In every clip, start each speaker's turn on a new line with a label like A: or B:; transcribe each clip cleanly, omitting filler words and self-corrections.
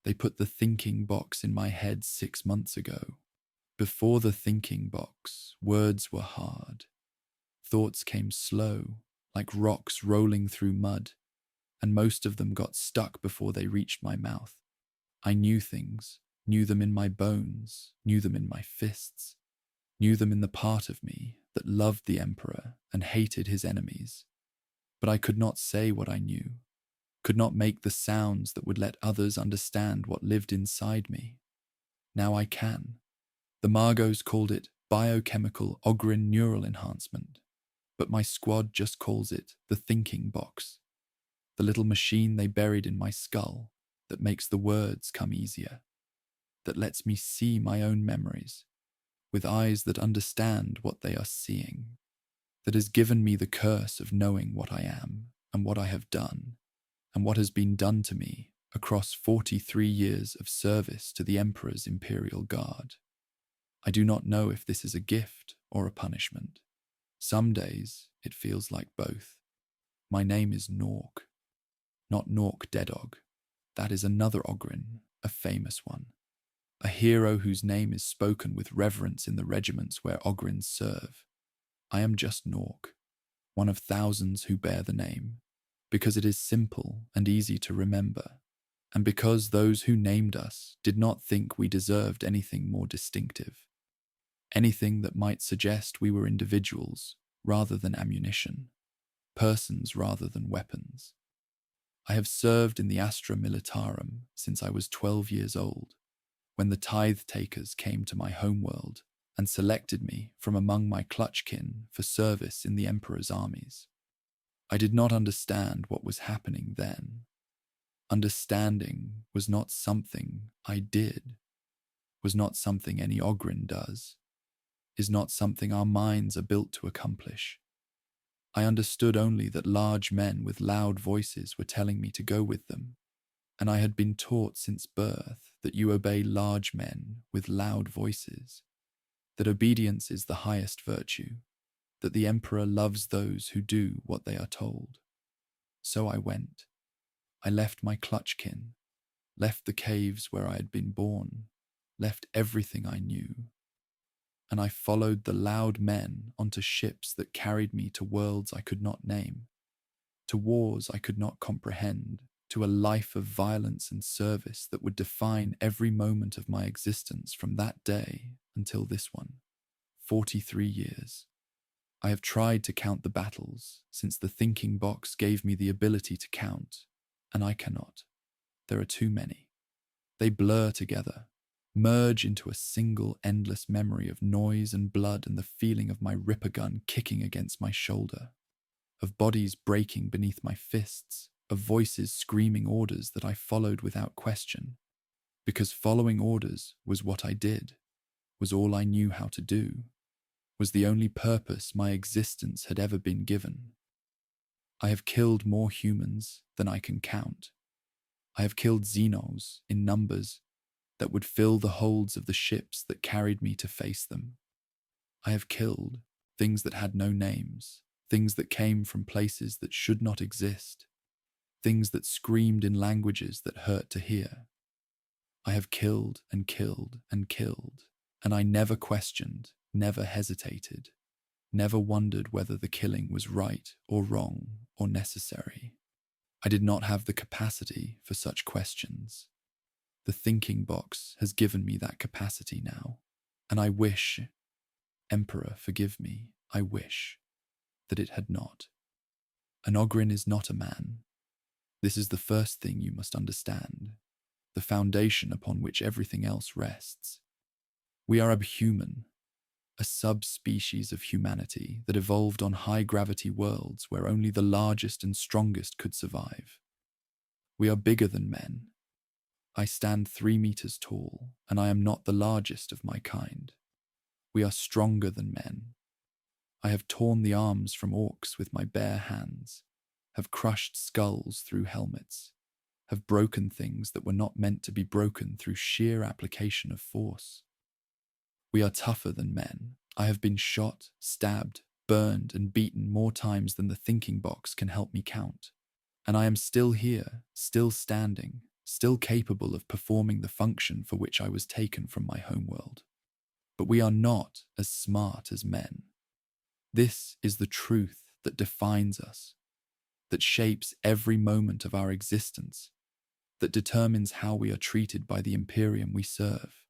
A: They put the thinking box in my head 6 months ago. Before the thinking box, words were hard. Thoughts came slow, like rocks rolling through mud, and most of them got stuck before they reached my mouth. I knew things, knew them in my bones, knew them in my fists, knew them in the part of me that loved the Emperor and hated his enemies. But I could not say what I knew, could not make the sounds that would let others understand what lived inside me. Now I can. The Margos called it biochemical Ogryn neural enhancement, but my squad just calls it the thinking box, the little machine they buried in my skull that makes the words come easier, that lets me see my own memories with eyes that understand what they are seeing, that has given me the curse of knowing what I am and what I have done and what has been done to me across 43 years of service to the Emperor's Imperial Guard. I do not know if this is a gift or a punishment. Some days it feels like both. My name is Nork, not Nork Deadog. That is another Ogryn, a famous one. A hero whose name is spoken with reverence in the regiments where Ogryns serve. I am just Nork, one of thousands who bear the name, because it is simple and easy to remember, and because those who named us did not think we deserved anything more distinctive, anything that might suggest we were individuals rather than ammunition, persons rather than weapons. I have served in the Astra Militarum since I was 12 years old, when the tithe takers came to my homeworld and selected me from among my clutchkin for service in the Emperor's armies. I did not understand what was happening then. Understanding was not something I did, was not something any Ogryn does, is not something our minds are built to accomplish. I understood only that large men with loud voices were telling me to go with them, and I had been taught since birth that you obey large men with loud voices, that obedience is the highest virtue, that the Emperor loves those who do what they are told. So I went. I left my clutchkin, left the caves where I had been born, left everything I knew, and I followed the loud men onto ships that carried me to worlds I could not name, to wars I could not comprehend, to a life of violence and service that would define every moment of my existence from that day until this one. 43 years. I have tried to count the battles since the thinking box gave me the ability to count, and I cannot. There are too many. They blur together, merge into a single endless memory of noise and blood and the feeling of my ripper gun kicking against my shoulder, of bodies breaking beneath my fists, of voices screaming orders that I followed without question, because following orders was what I did, was all I knew how to do, was the only purpose my existence had ever been given. I have killed more humans than I can count. I have killed Xenos in numbers that would fill the holds of the ships that carried me to face them. I have killed things that had no names, things that came from places that should not exist, things that screamed in languages that hurt to hear. I have killed and killed and killed, and I never questioned, never hesitated, never wondered whether the killing was right or wrong or necessary. I did not have the capacity for such questions. The thinking box has given me that capacity now, and I wish, Emperor, forgive me, I wish that it had not. An Ogryn is not a man. This is the first thing you must understand, the foundation upon which everything else rests. We are a human, a subspecies of humanity that evolved on high-gravity worlds where only the largest and strongest could survive. We are bigger than men. I stand 3 meters tall, and I am not the largest of my kind. We are stronger than men. I have torn the arms from orcs with my bare hands, have crushed skulls through helmets, have broken things that were not meant to be broken through sheer application of force. We are tougher than men. I have been shot, stabbed, burned, and beaten more times than the thinking box can help me count. And I am still here, still standing, still capable of performing the function for which I was taken from my homeworld. But we are not as smart as men. This is the truth that defines us, that shapes every moment of our existence, that determines how we are treated by the Imperium we serve.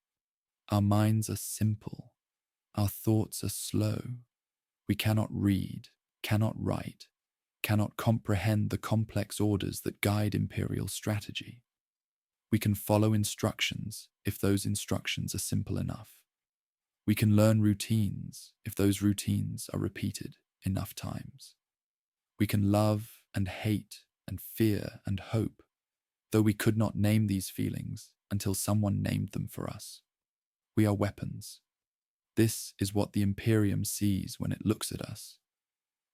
A: Our minds are simple. Our thoughts are slow. We cannot read, cannot write, cannot comprehend the complex orders that guide Imperial strategy. We can follow instructions if those instructions are simple enough. We can learn routines if those routines are repeated enough times. We can love and hate and fear and hope, though we could not name these feelings until someone named them for us. We are weapons. This is what the Imperium sees when it looks at us.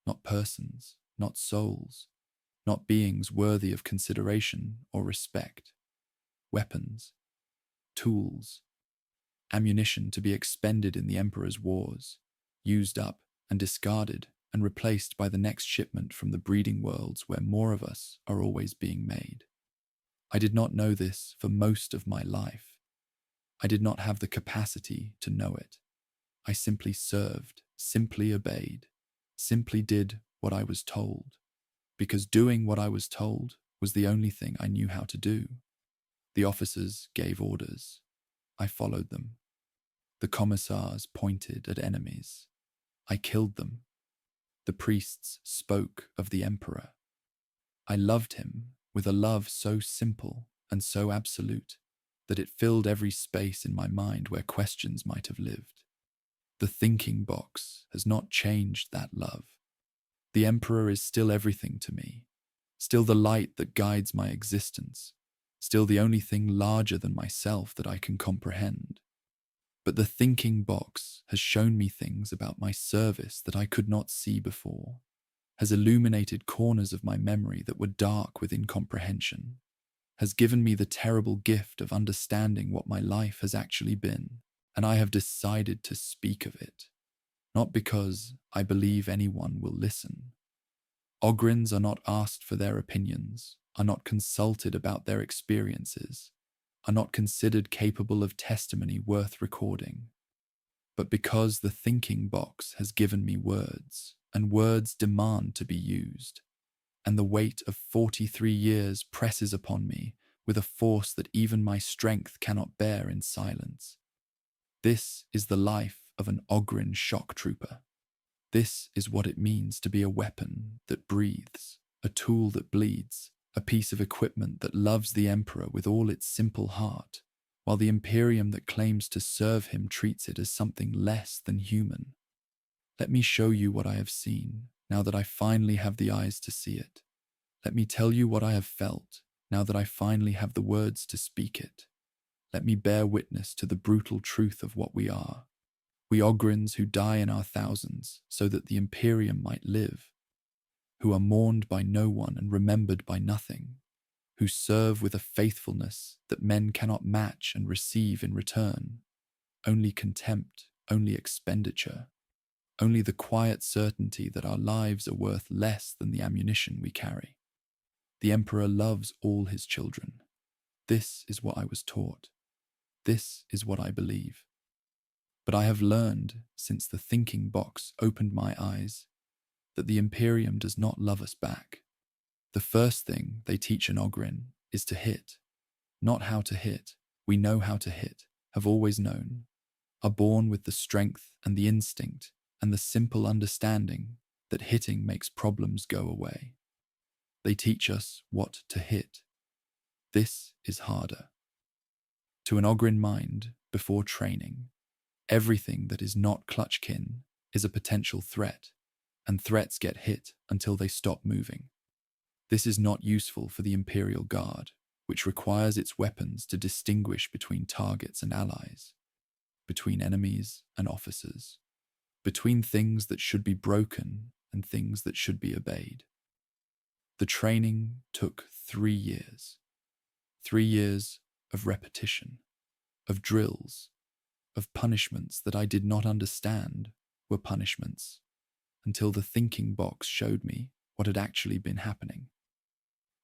A: Not persons, not souls, not beings worthy of consideration or respect. Weapons, tools, ammunition to be expended in the Emperor's wars, used up and discarded and replaced by the next shipment from the breeding worlds where more of us are always being made. I did not know this for most of my life. I did not have the capacity to know it. I simply served, simply obeyed, simply did what I was told, because doing what I was told was the only thing I knew how to do. The officers gave orders. I followed them. The commissars pointed at enemies. I killed them. The priests spoke of the Emperor. I loved him with a love so simple and so absolute that it filled every space in my mind where questions might have lived. The thinking box has not changed that love. The Emperor is still everything to me, still the light that guides my existence, still the only thing larger than myself that I can comprehend. But the thinking box has shown me things about my service that I could not see before, has illuminated corners of my memory that were dark with incomprehension, has given me the terrible gift of understanding what my life has actually been, and I have decided to speak of it, not because I believe anyone will listen. Ogryns are not asked for their opinions, are not consulted about their experiences, are not considered capable of testimony worth recording. But because the thinking box has given me words, and words demand to be used, and the weight of 43 years presses upon me with a force that even my strength cannot bear in silence. This is the life of an Ogryn shock trooper. This is what it means to be a weapon that breathes, a tool that bleeds, a piece of equipment that loves the Emperor with all its simple heart, while the Imperium that claims to serve him treats it as something less than human. Let me show you what I have seen, now that I finally have the eyes to see it. Let me tell you what I have felt, now that I finally have the words to speak it. Let me bear witness to the brutal truth of what we are. We Ogryns who die in our thousands so that the Imperium might live, who are mourned by no one and remembered by nothing, who serve with a faithfulness that men cannot match and receive in return. Only contempt, only expenditure, only the quiet certainty that our lives are worth less than the ammunition we carry. The Emperor loves all his children. This is what I was taught. This is what I believe. But I have learned, since the thinking box opened my eyes, that the Imperium does not love us back. The first thing they teach an Ogryn is to hit. Not how to hit. We know how to hit, have always known, are born with the strength and the instinct and the simple understanding that hitting makes problems go away. They teach us what to hit. This is harder. To an Ogryn mind, before training, everything that is not clutchkin is a potential threat, and threats get hit until they stop moving. This is not useful for the Imperial Guard, which requires its weapons to distinguish between targets and allies, between enemies and officers, between things that should be broken and things that should be obeyed. The training took 3 years. 3 years of repetition, of drills, of punishments that I did not understand were punishments, until the thinking box showed me what had actually been happening.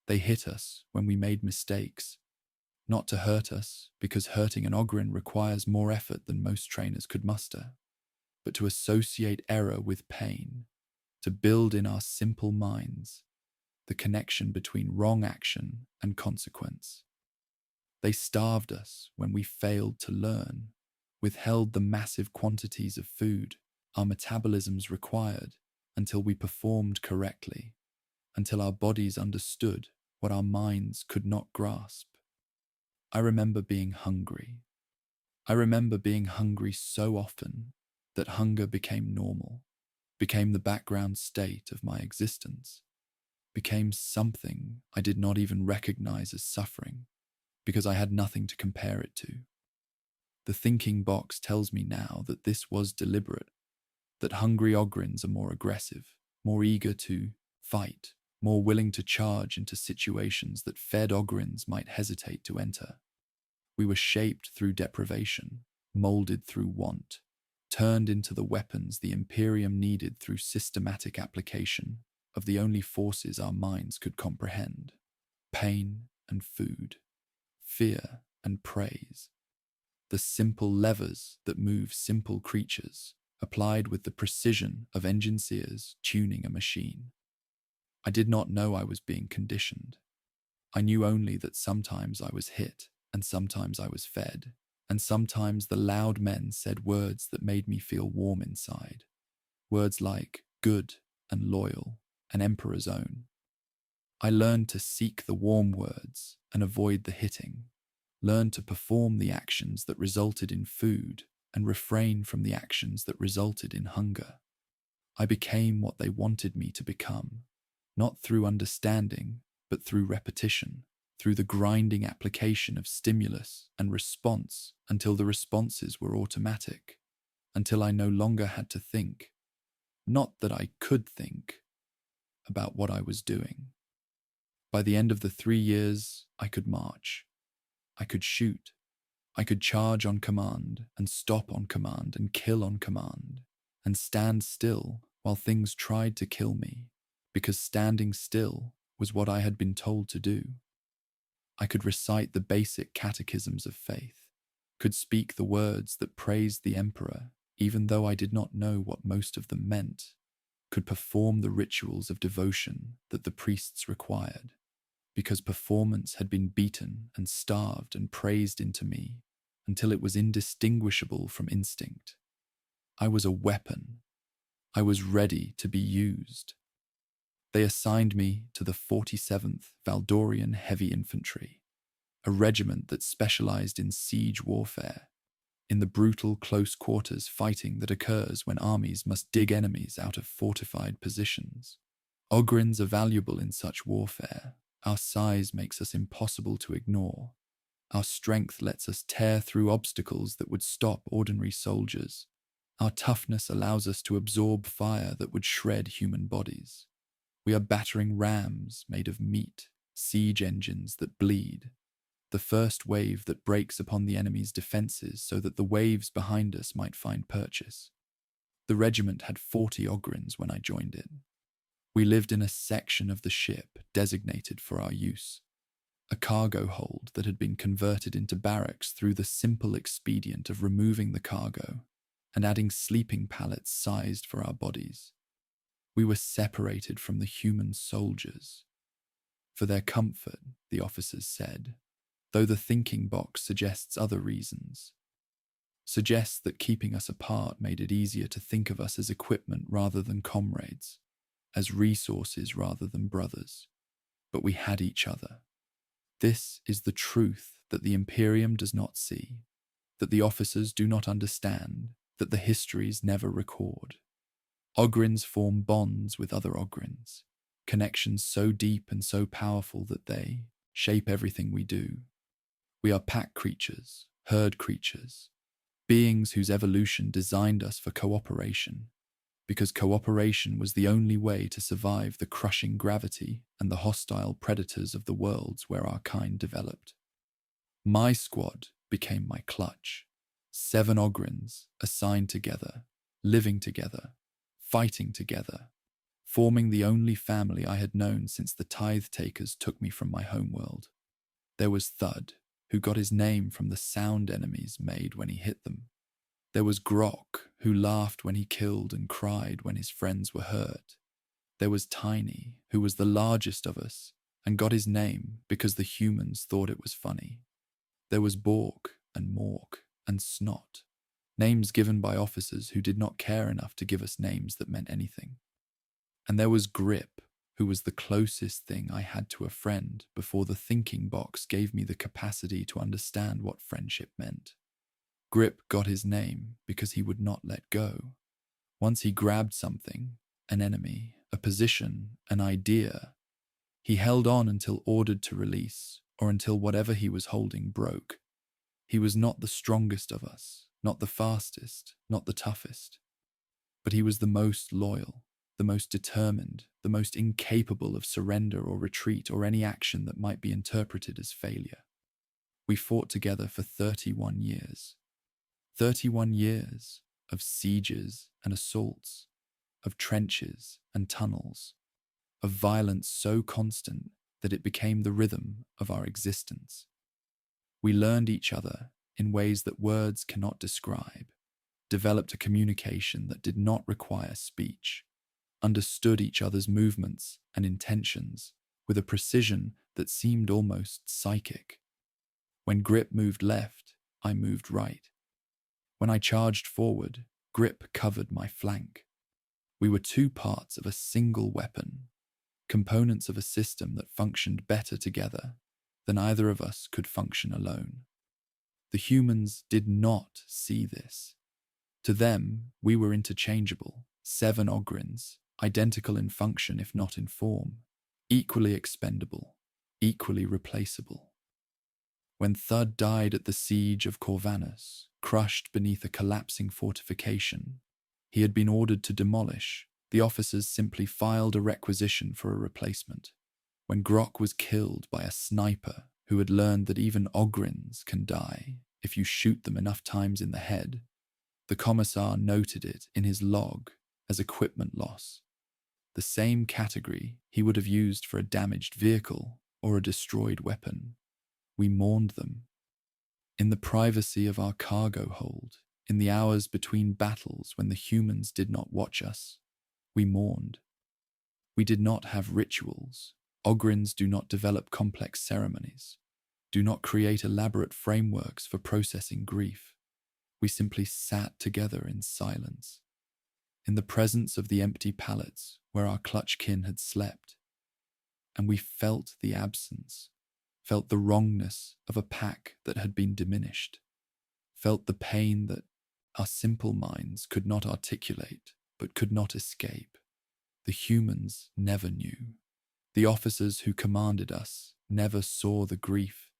A: They hit us when we made mistakes, not to hurt us, because hurting an Ogryn requires more effort than most trainers could muster, but to associate error with pain, to build in our simple minds the connection between wrong action and consequence. They starved us when we failed to learn, withheld the massive quantities of food our metabolisms required until we performed correctly, until our bodies understood what our minds could not grasp. I remember being hungry. I remember being hungry so often that hunger became normal, became the background state of my existence, became something I did not even recognize as suffering, because I had nothing to compare it to. The thinking box tells me now that this was deliberate, that hungry Ogryns are more aggressive, more eager to fight, more willing to charge into situations that fed Ogryns might hesitate to enter. We were shaped through deprivation, molded through want, turned into the weapons the Imperium needed through systematic application of the only forces our minds could comprehend: pain and food, fear and praise. The simple levers that move simple creatures, applied with the precision of engineers tuning a machine. I did not know I was being conditioned. I knew only that sometimes I was hit, and sometimes I was fed, and sometimes the loud men said words that made me feel warm inside. Words like good and loyal, an emperor's own. I learned to seek the warm words and avoid the hitting, learned to perform the actions that resulted in food and refrain from the actions that resulted in hunger. I became what they wanted me to become, not through understanding, but through repetition, through the grinding application of stimulus and response until the responses were automatic, until I no longer had to think, not that I could think, about what I was doing. By the end of the 3 years, I could march. I could shoot. I could charge on command and stop on command and kill on command and stand still while things tried to kill me, because standing still was what I had been told to do. I could recite the basic catechisms of faith, could speak the words that praised the emperor even though I did not know what most of them meant, could perform the rituals of devotion that the priests required, because performance had been beaten and starved and praised into me until it was indistinguishable from instinct. I was a weapon. I was ready to be used. They assigned me to the 47th Valdorian Heavy Infantry, a regiment that specialized in siege warfare, in the brutal close-quarters fighting that occurs when armies must dig enemies out of fortified positions. Ogryns are valuable in such warfare. Our size makes us impossible to ignore. Our strength lets us tear through obstacles that would stop ordinary soldiers. Our toughness allows us to absorb fire that would shred human bodies. We are battering rams made of meat, siege engines that bleed, the first wave that breaks upon the enemy's defenses so that the waves behind us might find purchase. The regiment had 40 Ogryns when I joined it. We lived in a section of the ship designated for our use, a cargo hold that had been converted into barracks through the simple expedient of removing the cargo and adding sleeping pallets sized for our bodies. We were separated from the human soldiers. For their comfort, the officers said, though the thinking box suggests other reasons. Suggests that keeping us apart made it easier to think of us as equipment rather than comrades, as resources rather than brothers. But we had each other. This is the truth that the Imperium does not see, that the officers do not understand, that the histories never record. Ogryns form bonds with other Ogryns, connections so deep and so powerful that they shape everything we do. We are pack creatures, herd creatures, beings whose evolution designed us for cooperation, because cooperation was the only way to survive the crushing gravity and the hostile predators of the worlds where our kind developed. My squad became my clutch. 7 Ogryns assigned together, living together, fighting together, forming the only family I had known since the tithe takers took me from my homeworld. There was thud, who got his name from the sound enemies made when he hit them. There was Grok, who laughed when he killed and cried when his friends were hurt. There was Tiny, who was the largest of us and got his name because the humans thought it was funny. There was Bork and Mork and Snot, names given by officers who did not care enough to give us names that meant anything. And there was Grip, who was the closest thing I had to a friend before the thinking box gave me the capacity to understand what friendship meant. Grip got his name because he would not let go. Once he grabbed something, an enemy, a position, an idea, he held on until ordered to release or until whatever he was holding broke. He was not the strongest of us, not the fastest, not the toughest, but he was the most loyal, the most determined, the most incapable of surrender or retreat or any action that might be interpreted as failure. We fought together for 31 years. 31 years of sieges and assaults, of trenches and tunnels, of violence so constant that it became the rhythm of our existence. We learned each other in ways that words cannot describe, developed a communication that did not require speech, understood each other's movements and intentions with a precision that seemed almost psychic. When Grip moved left, I moved right. When I charged forward, Grip covered my flank. We were two parts of a single weapon, components of a system that functioned better together than either of us could function alone. The humans did not see this. To them, we were interchangeable, 7 Ogryns, identical in function if not in form, equally expendable, equally replaceable. When Thud died at the siege of Corvanus, crushed beneath a collapsing fortification he had been ordered to demolish, the officers simply filed a requisition for a replacement. When Grok was killed by a sniper who had learned that even Ogryns can die if you shoot them enough times in the head, the commissar noted it in his log as equipment loss, the same category he would have used for a damaged vehicle or a destroyed weapon. We mourned them. In the privacy of our cargo hold, in the hours between battles when the humans did not watch us, we mourned. We did not have rituals. Ogryns do not develop complex ceremonies, do not create elaborate frameworks for processing grief. We simply sat together in silence, in the presence of the empty pallets where our clutch kin had slept, and we felt the absence, felt the wrongness of a pack that had been diminished, felt the pain that our simple minds could not articulate but could not escape. The humans never knew. The officers who commanded us never saw the grief,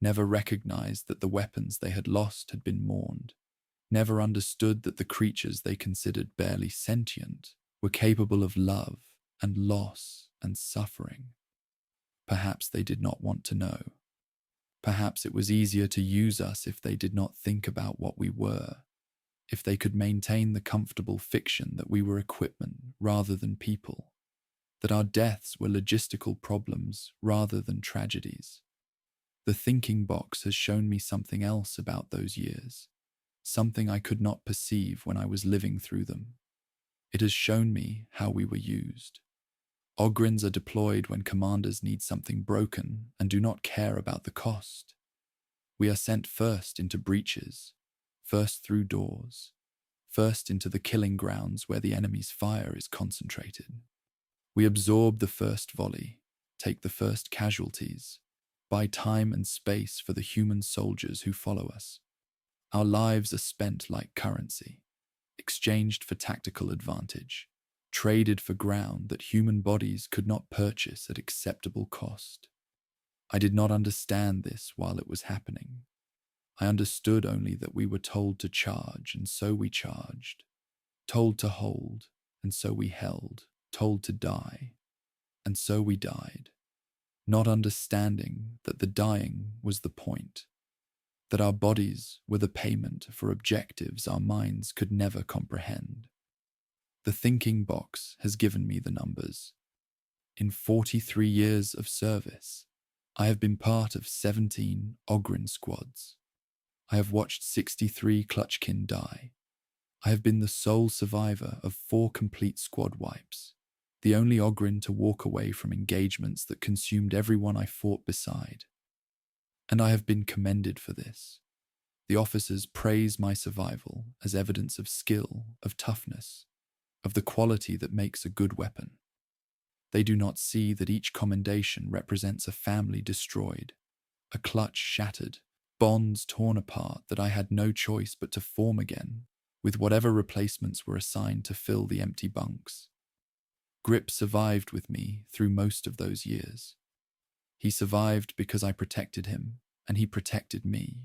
A: never recognized that the weapons they had lost had been mourned, never understood that the creatures they considered barely sentient were capable of love and loss and suffering. Perhaps they did not want to know. Perhaps it was easier to use us if they did not think about what we were, if they could maintain the comfortable fiction that we were equipment rather than people, that our deaths were logistical problems rather than tragedies. The thinking box has shown me something else about those years, something I could not perceive when I was living through them. It has shown me how we were used. Ogryns are deployed when commanders need something broken and do not care about the cost. We are sent first into breaches, first through doors, first into the killing grounds where the enemy's fire is concentrated. We absorb the first volley, take the first casualties, buy time and space for the human soldiers who follow us. Our lives are spent like currency, exchanged for tactical advantage, traded for ground that human bodies could not purchase at acceptable cost. I did not understand this while it was happening. I understood only that we were told to charge, and so we charged, told to hold, and so we held, told to die, and so we died, not understanding that the dying was the point, that our bodies were the payment for objectives our minds could never comprehend. The thinking box has given me the numbers. In 43 years of service, I have been part of 17 Ogryn squads. I have watched 63 Clutchkin die. I have been the sole survivor of 4 complete squad wipes, the only Ogryn to walk away from engagements that consumed everyone I fought beside. And I have been commended for this. The officers praise my survival as evidence of skill, of toughness, of the quality that makes a good weapon. They do not see that each commendation represents a family destroyed, a clutch shattered, bonds torn apart that I had no choice but to form again, with whatever replacements were assigned to fill the empty bunks. Grip survived with me through most of those years. He survived because I protected him, and he protected me,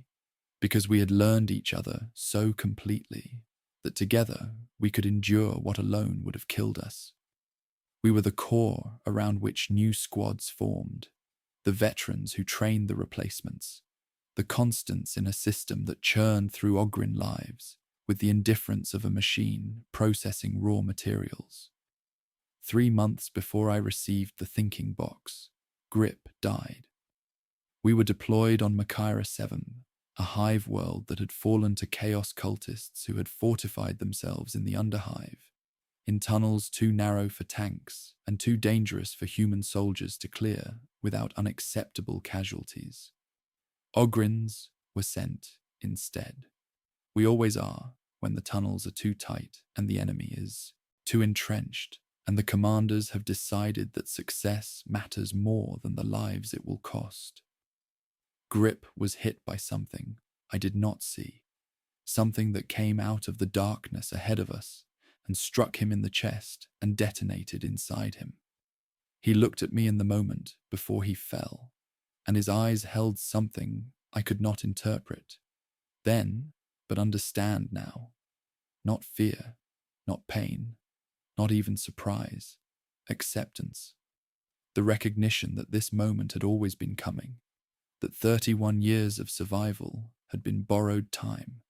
A: because we had learned each other so completely that together we could endure what alone would have killed us. We were the core around which new squads formed, the veterans who trained the replacements, the constants in a system that churned through Ogryn lives with the indifference of a machine processing raw materials. 3 months before I received the thinking box, Grip died. We were deployed on Makaira 7, a hive world that had fallen to chaos cultists who had fortified themselves in the underhive, in tunnels too narrow for tanks and too dangerous for human soldiers to clear without unacceptable casualties. Ogryns were sent instead. We always are when the tunnels are too tight and the enemy is too entrenched, and the commanders have decided that success matters more than the lives it will cost. Grip was hit by something I did not see, something that came out of the darkness ahead of us and struck him in the chest and detonated inside him. He looked at me in the moment before he fell, and his eyes held something I could not interpret then, but understand now. Not fear, not pain, not even surprise, acceptance. The recognition that this moment had always been coming, that 31 years of survival had been borrowed time,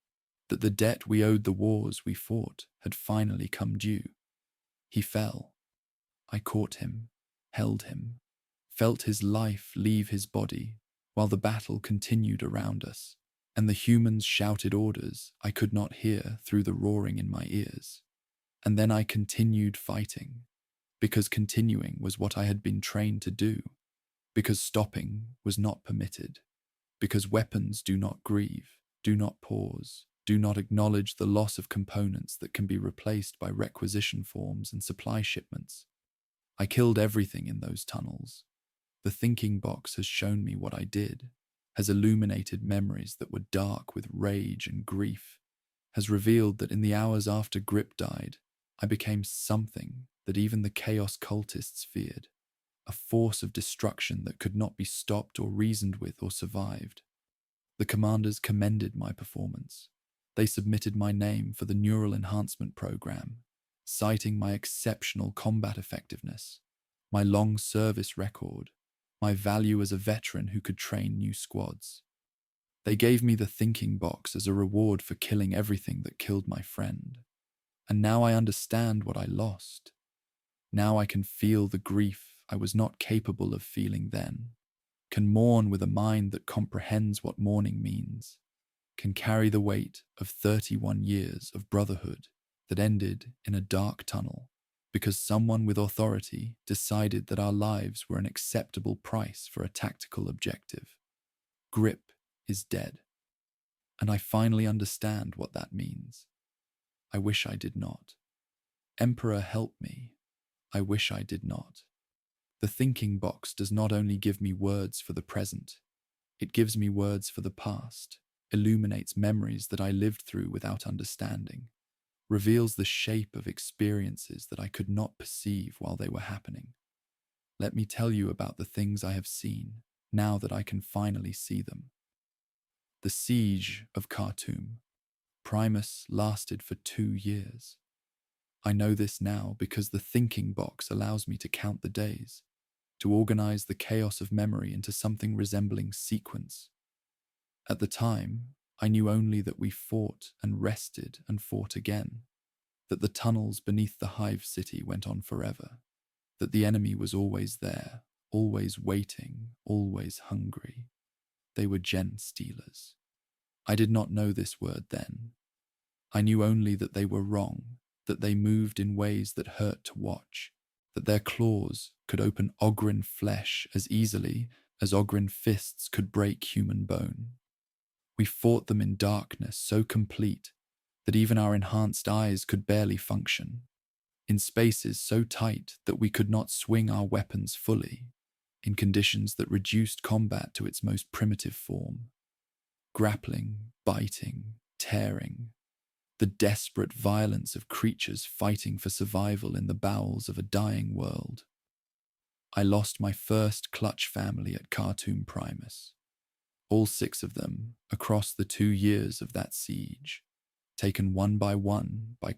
A: that the debt we owed the wars we fought had finally come due. He fell. I caught him, held him, felt his life leave his body while the battle continued around us, and the humans shouted orders I could not hear through the roaring in my ears. And then I continued fighting, because continuing was what I had been trained to do, because stopping was not permitted, because weapons do not grieve, do not pause, do not acknowledge the loss of components that can be replaced by requisition forms and supply shipments. I killed everything in those tunnels. The thinking box has shown me what I did, has illuminated memories that were dark with rage and grief, has revealed that in the hours after Grip died, I became something that even the chaos cultists feared, a force of destruction that could not be stopped or reasoned with or survived. The commanders commended my performance. They submitted my name for the Neural Enhancement Program, citing my exceptional combat effectiveness, my long service record, my value as a veteran who could train new squads. They gave me the thinking box as a reward for killing everything that killed my friend. And now I understand what I lost. Now I can feel the grief I was not capable of feeling then, can mourn with a mind that comprehends what mourning means, can carry the weight of 31 years of brotherhood that ended in a dark tunnel because someone with authority decided that our lives were an acceptable price for a tactical objective. Grip is dead, and I finally understand what that means. I wish I did not. Emperor, help me. I wish I did not. The thinking box does not only give me words for the present, it gives me words for the past, illuminates memories that I lived through without understanding, reveals the shape of experiences that I could not perceive while they were happening. Let me tell you about the things I have seen, now that I can finally see them. The siege of Khartoum. Primus lasted for 2 years. I know this now because the thinking box allows me to count the days, to organize the chaos of memory into something resembling sequence. At the time, I knew only that we fought and rested and fought again, that the tunnels beneath the hive city went on forever, that the enemy was always there, always waiting, always hungry. They were gen stealers. I did not know this word then. I knew only that they were wrong, that they moved in ways that hurt to watch, that their claws could open Ogryn flesh as easily as Ogryn fists could break human bone. We fought them in darkness so complete that even our enhanced eyes could barely function, in spaces so tight that we could not swing our weapons fully, in conditions that reduced combat to its most primitive form. Grappling, biting, tearing, the desperate violence of creatures fighting for survival in the bowels of a dying world. I lost my first clutch family at Khartoum Primus, all 6 of them across the 2 years of that siege, taken one by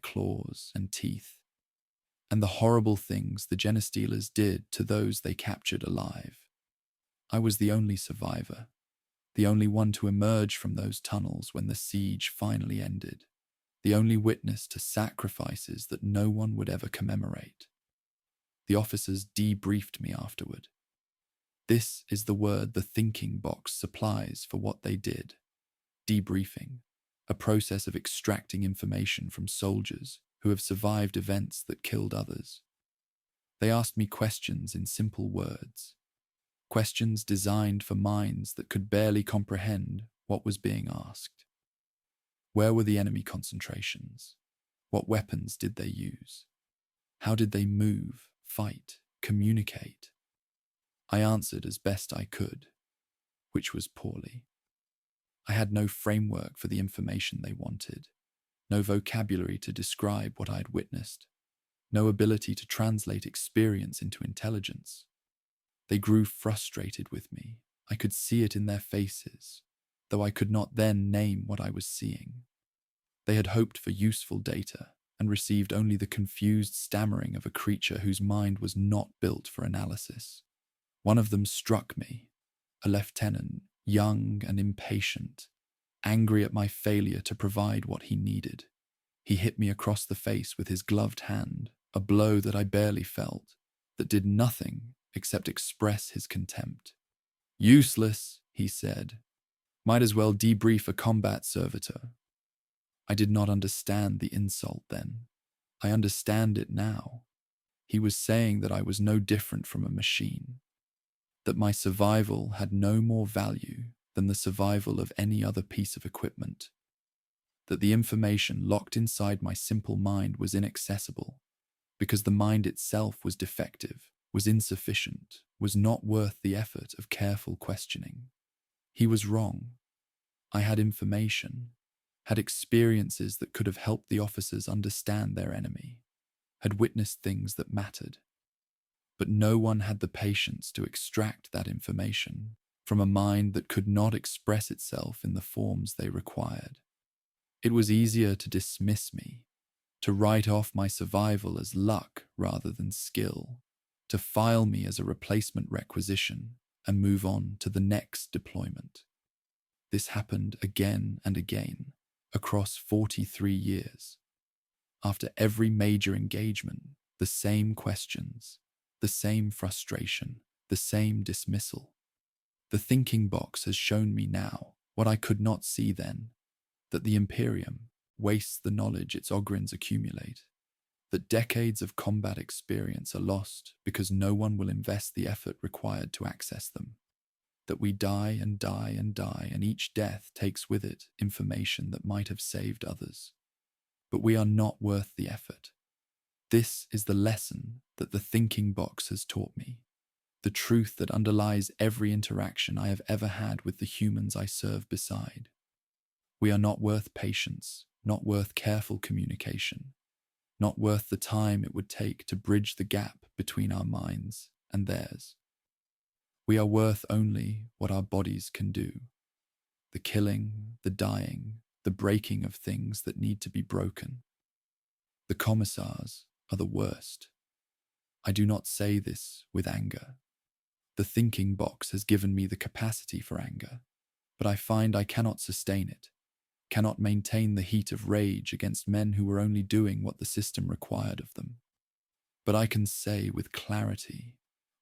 A: claws and teeth, and the horrible things the Genestealers did to those they captured alive. I was the only survivor, the only one to emerge from those tunnels when the siege finally ended, the only witness to sacrifices that no one would ever commemorate. The officers debriefed me afterward. This is the word the thinking box supplies for what they did. Debriefing, a process of extracting information from soldiers who have survived events that killed others. They asked me questions in simple words, questions designed for minds that could barely comprehend what was being asked. Where were the enemy concentrations? What weapons did they use? How did they move, fight, communicate? I answered as best I could, which was poorly. I had no framework for the information they wanted, no vocabulary to describe what I had witnessed, no ability to translate experience into intelligence. They grew frustrated with me. I could see it in their faces, though I could not then name what I was seeing. They had hoped for useful data and received only the confused stammering of a creature whose mind was not built for analysis. One of them struck me, a lieutenant, young and impatient, angry at my failure to provide what he needed. He hit me across the face with his gloved hand, a blow that I barely felt, that did nothing except express his contempt. "Useless," he said. "Might as well debrief a combat servitor." I did not understand the insult then. I understand it now. He was saying that I was no different from a machine, that my survival had no more value than the survival of any other piece of equipment, that the information locked inside my simple mind was inaccessible, because the mind itself was defective, was insufficient, was not worth the effort of careful questioning. He was wrong. I had information, had experiences that could have helped the officers understand their enemy, had witnessed things that mattered. But no one had the patience to extract that information from a mind that could not express itself in the forms they required. It was easier to dismiss me, to write off my survival as luck rather than skill, to file me as a replacement requisition and move on to the next deployment. This happened again and again across 43 years. After every major engagement, the same questions, the same frustration, the same dismissal. The thinking box has shown me now what I could not see then, that the Imperium wastes the knowledge its Ogryns accumulate, that decades of combat experience are lost because no one will invest the effort required to access them, that we die and die and die, and each death takes with it information that might have saved others. But we are not worth the effort. This is the lesson that the thinking box has taught me, the truth that underlies every interaction I have ever had with the humans I serve beside. We are not worth patience, not worth careful communication, not worth the time it would take to bridge the gap between our minds and theirs. We are worth only what our bodies can do. The killing, the dying, the breaking of things that need to be broken. The commissars are the worst. I do not say this with anger. The thinking box has given me the capacity for anger, but I find I cannot sustain it, cannot maintain the heat of rage against men who were only doing what the system required of them. But I can say with clarity,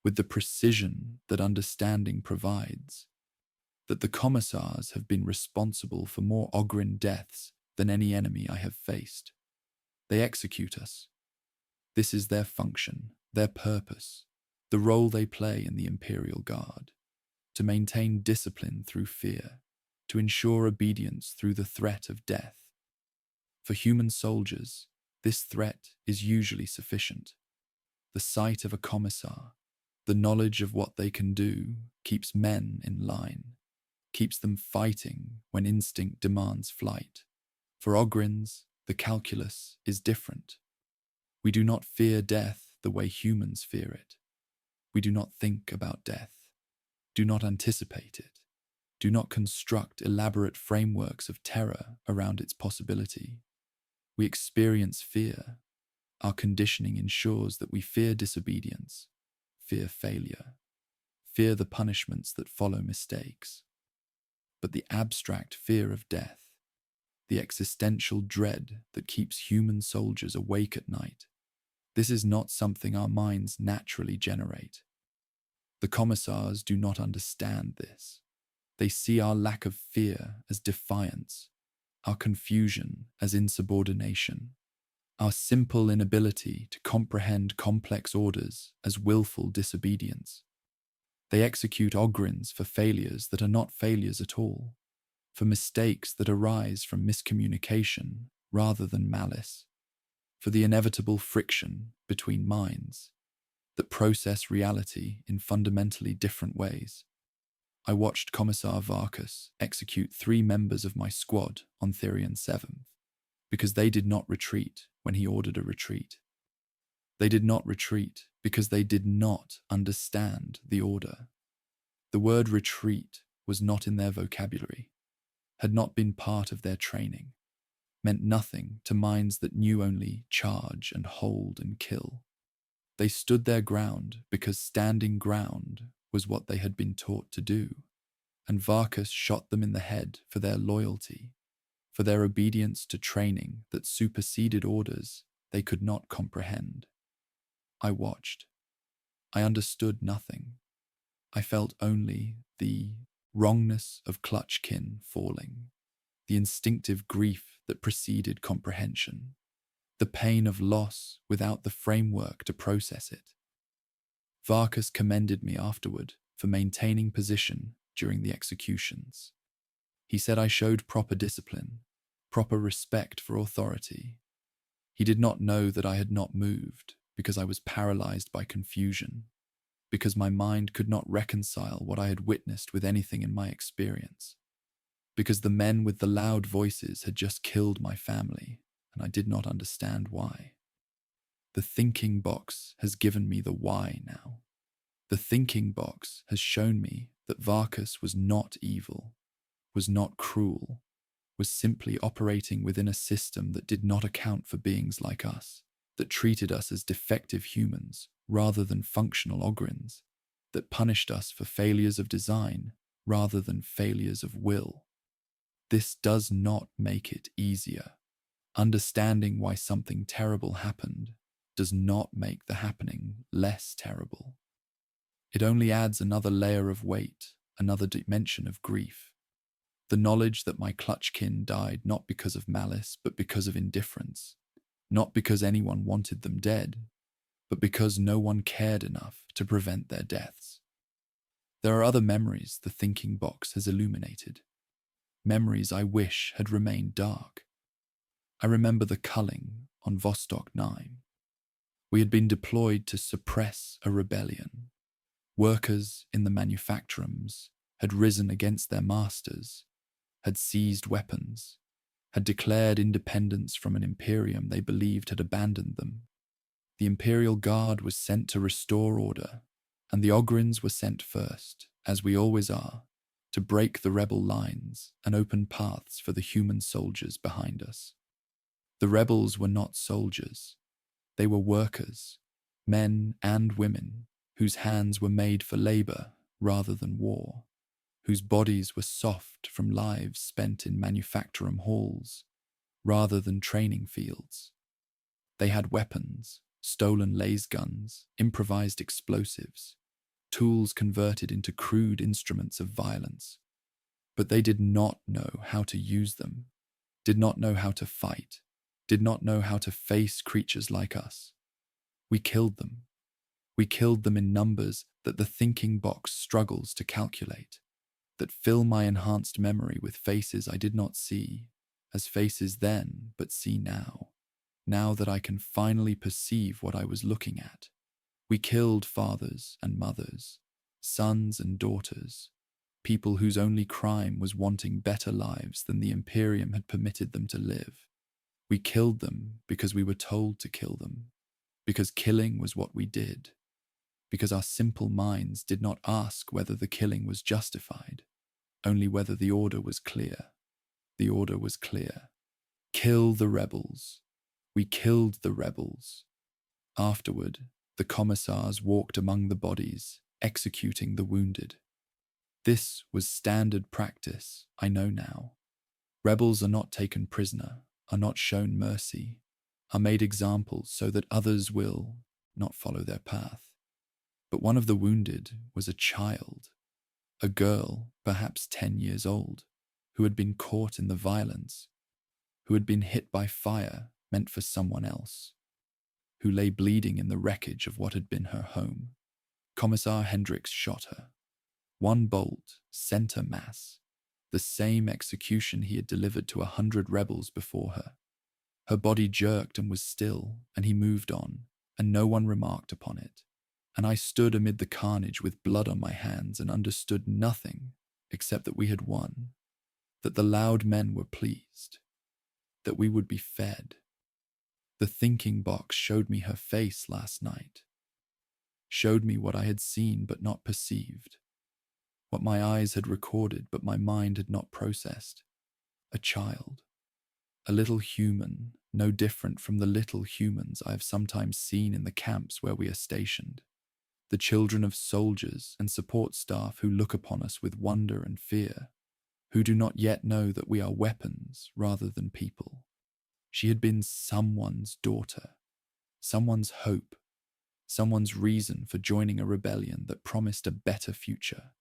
A: with the precision that understanding provides, that the commissars have been responsible for more Ogryn deaths than any enemy I have faced. They execute us. This is their function, their purpose, the role they play in the Imperial Guard, to maintain discipline through fear, to ensure obedience through the threat of death. For human soldiers, this threat is usually sufficient. The sight of a commissar, the knowledge of what they can do, keeps men in line, keeps them fighting when instinct demands flight. For Ogryns, the calculus is different. We do not fear death the way humans fear it. We do not think about death, do not anticipate it, do not construct elaborate frameworks of terror around its possibility. We experience fear. Our conditioning ensures that we fear disobedience, fear failure, fear the punishments that follow mistakes. But the abstract fear of death, the existential dread that keeps human soldiers awake at night, this is not something our minds naturally generate. The commissars do not understand this. They see our lack of fear as defiance, our confusion as insubordination, our simple inability to comprehend complex orders as willful disobedience. They execute Ogryns for failures that are not failures at all, for mistakes that arise from miscommunication rather than malice, for the inevitable friction between minds that process reality in fundamentally different ways. I watched Commissar Varkas execute 3 members of my squad on Therion 7th, because they did not retreat when he ordered a retreat. They did not retreat because they did not understand the order. The word retreat was not in their vocabulary, had not been part of their training, meant nothing to minds that knew only charge and hold and kill. They stood their ground because standing ground was what they had been taught to do, and Varkas shot them in the head for their loyalty, for their obedience to training that superseded orders they could not comprehend. I watched. I understood nothing. I felt only the wrongness of Clutchkin falling, the instinctive grief that preceded comprehension, the pain of loss without the framework to process it. Varkas commended me afterward for maintaining position during the executions. He said I showed proper discipline, proper respect for authority. He did not know that I had not moved because I was paralyzed by confusion, because my mind could not reconcile what I had witnessed with anything in my experience, because the men with the loud voices had just killed my family, and I did not understand why. The thinking box has given me the why now. The thinking box has shown me that Varkas was not evil, was not cruel, was simply operating within a system that did not account for beings like us, that treated us as defective humans rather than functional Ogryns, that punished us for failures of design rather than failures of will. This does not make it easier. Understanding why something terrible happened does not make the happening less terrible. It only adds another layer of weight, another dimension of grief. The knowledge that my Clutchkin died not because of malice, but because of indifference, not because anyone wanted them dead, but because no one cared enough to prevent their deaths. There are other memories the thinking box has illuminated, memories I wish had remained dark. I remember the culling on Vostok 9. We had been deployed to suppress a rebellion. Workers in the manufacturums had risen against their masters, had seized weapons, had declared independence from an imperium they believed had abandoned them. The Imperial Guard was sent to restore order, and the Ogryns were sent first, as we always are, to break the rebel lines and open paths for the human soldiers behind us. The rebels were not soldiers. They were workers, men and women, whose hands were made for labor rather than war, whose bodies were soft from lives spent in manufacturum halls rather than training fields. They had weapons, stolen laser guns, improvised explosives, tools converted into crude instruments of violence. But they did not know how to use them, did not know how to fight, did not know how to face creatures like us. We killed them. We killed them in numbers that the thinking box struggles to calculate, that fill my enhanced memory with faces I did not see as faces then, but see now, now that I can finally perceive what I was looking at. We killed fathers and mothers, sons and daughters, people whose only crime was wanting better lives than the Imperium had permitted them to live. We killed them because we were told to kill them, because killing was what we did, because our simple minds did not ask whether the killing was justified, only whether the order was clear. The order was clear. Kill the rebels. We killed the rebels. Afterward, the commissars walked among the bodies, executing the wounded. This was standard practice, I know now. Rebels are not taken prisoner, are not shown mercy, are made examples so that others will not follow their path. But one of the wounded was a child, a girl, perhaps 10 years old, who had been caught in the violence, who had been hit by fire meant for someone else, who lay bleeding in the wreckage of what had been her home. Commissar Hendricks shot her. One bolt, center mass, the same execution he had delivered to 100 rebels before her. Her body jerked and was still, and he moved on, and no one remarked upon it. And I stood amid the carnage with blood on my hands and understood nothing except that we had won, that the loud men were pleased, that we would be fed. The thinking box showed me her face last night, showed me what I had seen but not perceived, what my eyes had recorded but my mind had not processed. A child, a little human, no different from the little humans I have sometimes seen in the camps where we are stationed. The children of soldiers and support staff who look upon us with wonder and fear, who do not yet know that we are weapons rather than people. She had been someone's daughter, someone's hope, someone's reason for joining a rebellion that promised a better future,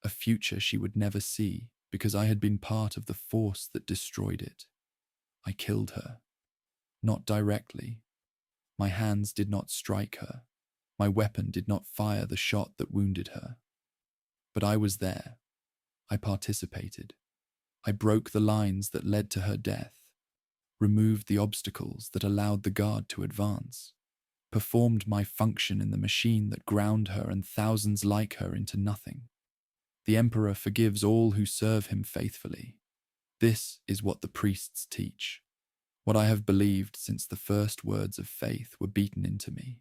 A: a future she would never see because I had been part of the force that destroyed it. I killed her, not directly. My hands did not strike her. My weapon did not fire the shot that wounded her. But I was there. I participated. I broke the lines that led to her death, removed the obstacles that allowed the guard to advance, performed my function in the machine that ground her and thousands like her into nothing. The Emperor forgives all who serve him faithfully. This is what the priests teach, what I have believed since the first words of faith were beaten into me.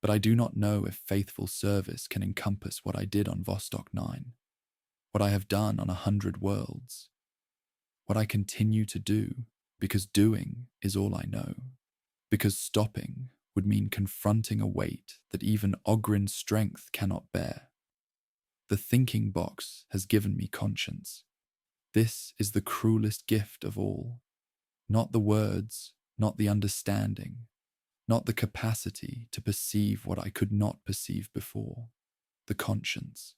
A: But I do not know if faithful service can encompass what I did on Vostok 9, what I have done on 100 worlds, what I continue to do, because doing is all I know, because stopping would mean confronting a weight that even Ogryn's strength cannot bear. The thinking box has given me conscience. This is the cruelest gift of all. Not the words, not the understanding, not the capacity to perceive what I could not perceive before. The conscience.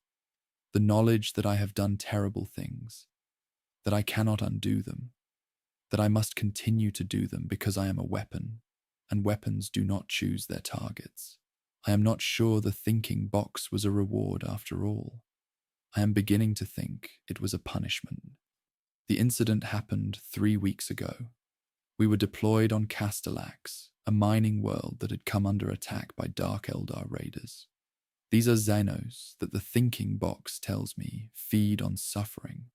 A: The knowledge that I have done terrible things, that I cannot undo them, that I must continue to do them because I am a weapon, and weapons do not choose their targets. I am not sure the thinking box was a reward after all. I am beginning to think it was a punishment. The incident happened 3 weeks ago. We were deployed on Castellax, a mining world that had come under attack by Dark Eldar raiders. These are Xenos that the thinking box tells me feed on suffering,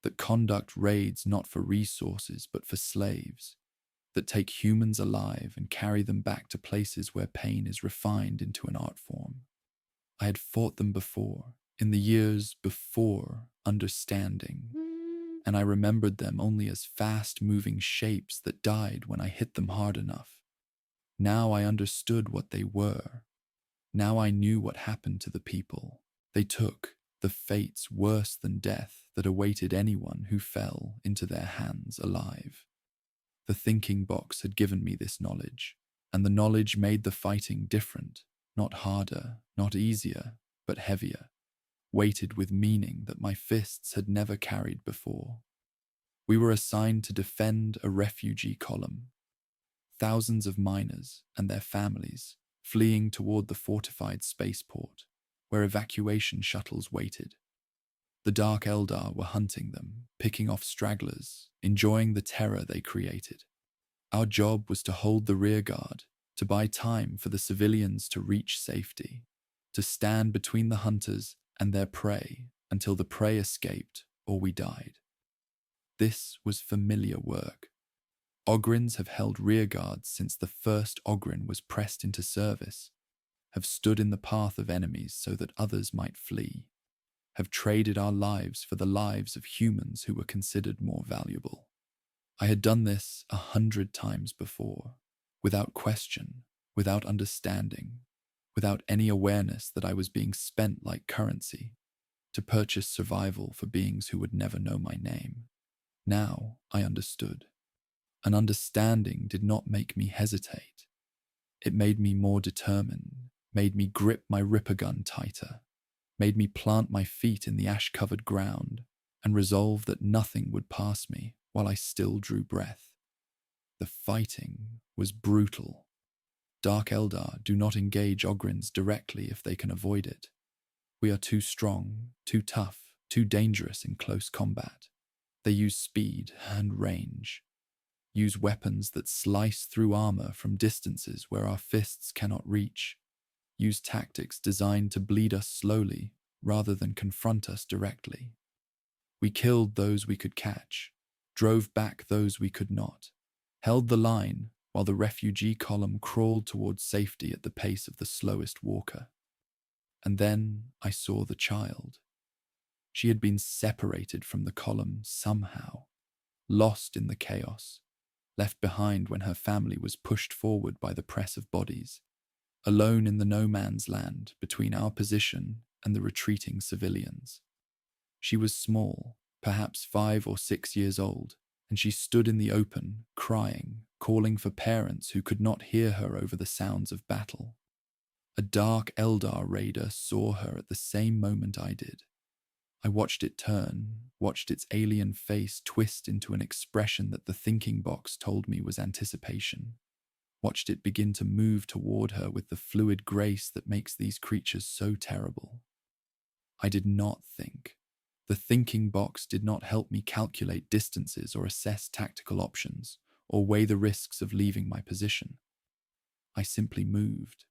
A: that conduct raids not for resources but for slaves, that take humans alive and carry them back to places where pain is refined into an art form. I had fought them before, in the years before understanding, and I remembered them only as fast-moving shapes that died when I hit them hard enough. Now I understood what they were. Now I knew what happened to the people. They took the fates worse than death that awaited anyone who fell into their hands alive. The thinking box had given me this knowledge, and the knowledge made the fighting different, not harder, not easier, but heavier, weighted with meaning that my fists had never carried before. We were assigned to defend a refugee column. Thousands of miners and their families fleeing toward the fortified spaceport, where evacuation shuttles waited. The Dark Eldar were hunting them, picking off stragglers, enjoying the terror they created. Our job was to hold the rearguard, to buy time for the civilians to reach safety, to stand between the hunters and their prey until the prey escaped or we died. This was familiar work. Ogryns have held rearguards since the first Ogryn was pressed into service, have stood in the path of enemies so that others might flee, have traded our lives for the lives of humans who were considered more valuable. I had done this 100 times before, without question, without understanding, without any awareness that I was being spent like currency to purchase survival for beings who would never know my name. Now I understood. An understanding did not make me hesitate. It made me more determined, made me grip my ripper gun tighter, made me plant my feet in the ash-covered ground and resolve that nothing would pass me while I still drew breath. The fighting was brutal. Dark Eldar do not engage Ogryns directly if they can avoid it. We are too strong, too tough, too dangerous in close combat. They use speed and range, use weapons that slice through armor from distances where our fists cannot reach, use tactics designed to bleed us slowly rather than confront us directly. We killed those we could catch, drove back those we could not, held the line while the refugee column crawled towards safety at the pace of the slowest walker. And then I saw the child. She had been separated from the column somehow, lost in the chaos, left behind when her family was pushed forward by the press of bodies, alone in the no-man's land between our position and the retreating civilians. She was small, perhaps 5 or 6 years old, and she stood in the open, crying, calling for parents who could not hear her over the sounds of battle. A Dark Eldar raider saw her at the same moment I did. I watched it turn, watched its alien face twist into an expression that the thinking box told me was anticipation, watched it begin to move toward her with the fluid grace that makes these creatures so terrible. I did not think. The thinking box did not help me calculate distances or assess tactical options, or weigh the risks of leaving my position. I simply moved,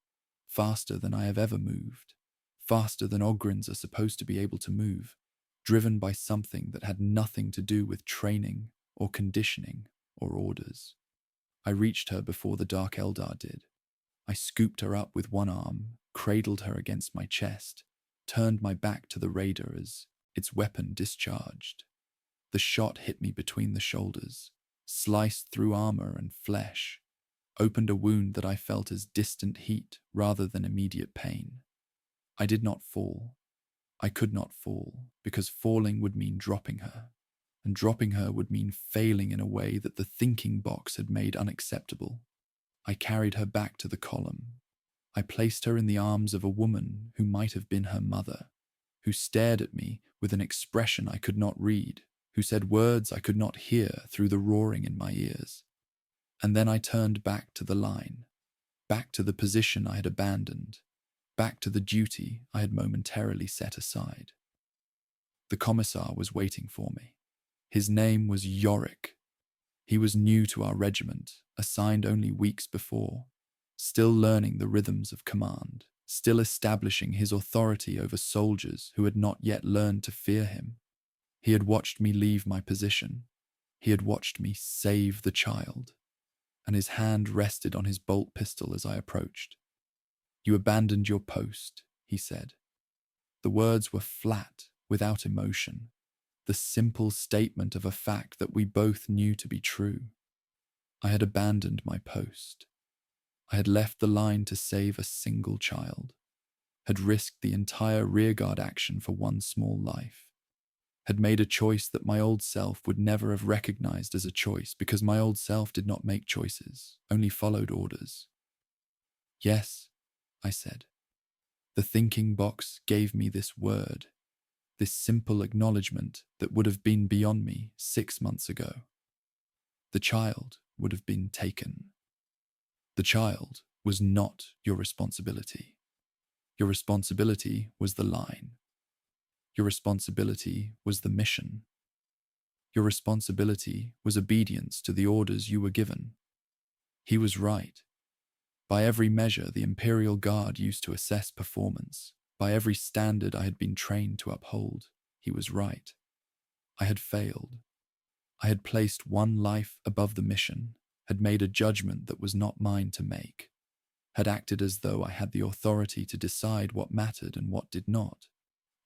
A: faster than I have ever moved, faster than Ogryns are supposed to be able to move, driven by something that had nothing to do with training or conditioning or orders. I reached her before the Dark Eldar did. I scooped her up with one arm, cradled her against my chest, turned my back to the raider as its weapon discharged. The shot hit me between the shoulders, sliced through armor and flesh, opened a wound that I felt as distant heat rather than immediate pain. I did not fall. I could not fall, because falling would mean dropping her, and dropping her would mean failing in a way that the thinking box had made unacceptable. I carried her back to the column. I placed her in the arms of a woman who might have been her mother, who stared at me with an expression I could not read, who said words I could not hear through the roaring in my ears. And then I turned back to the line, back to the position I had abandoned, back to the duty I had momentarily set aside. The commissar was waiting for me. His name was Yorick. He was new to our regiment, assigned only weeks before, still learning the rhythms of command, still establishing his authority over soldiers who had not yet learned to fear him. He had watched me leave my position. He had watched me save the child, and his hand rested on his bolt pistol as I approached. "You abandoned your post," he said. The words were flat, without emotion, the simple statement of a fact that we both knew to be true. I had abandoned my post. I had left the line to save a single child, had risked the entire rearguard action for one small life, had made a choice that my old self would never have recognized as a choice because my old self did not make choices, only followed orders. "Yes," I said, The thinking box gave me this word, this simple acknowledgement that would have been beyond me 6 months ago. The child would have been taken. The child was not your responsibility. Your responsibility was the line. Your responsibility was the mission. Your responsibility was obedience to the orders you were given. He was right. By every measure the Imperial Guard used to assess performance, by every standard I had been trained to uphold, he was right. I had failed. I had placed one life above the mission, had made a judgment that was not mine to make, had acted as though I had the authority to decide what mattered and what did not.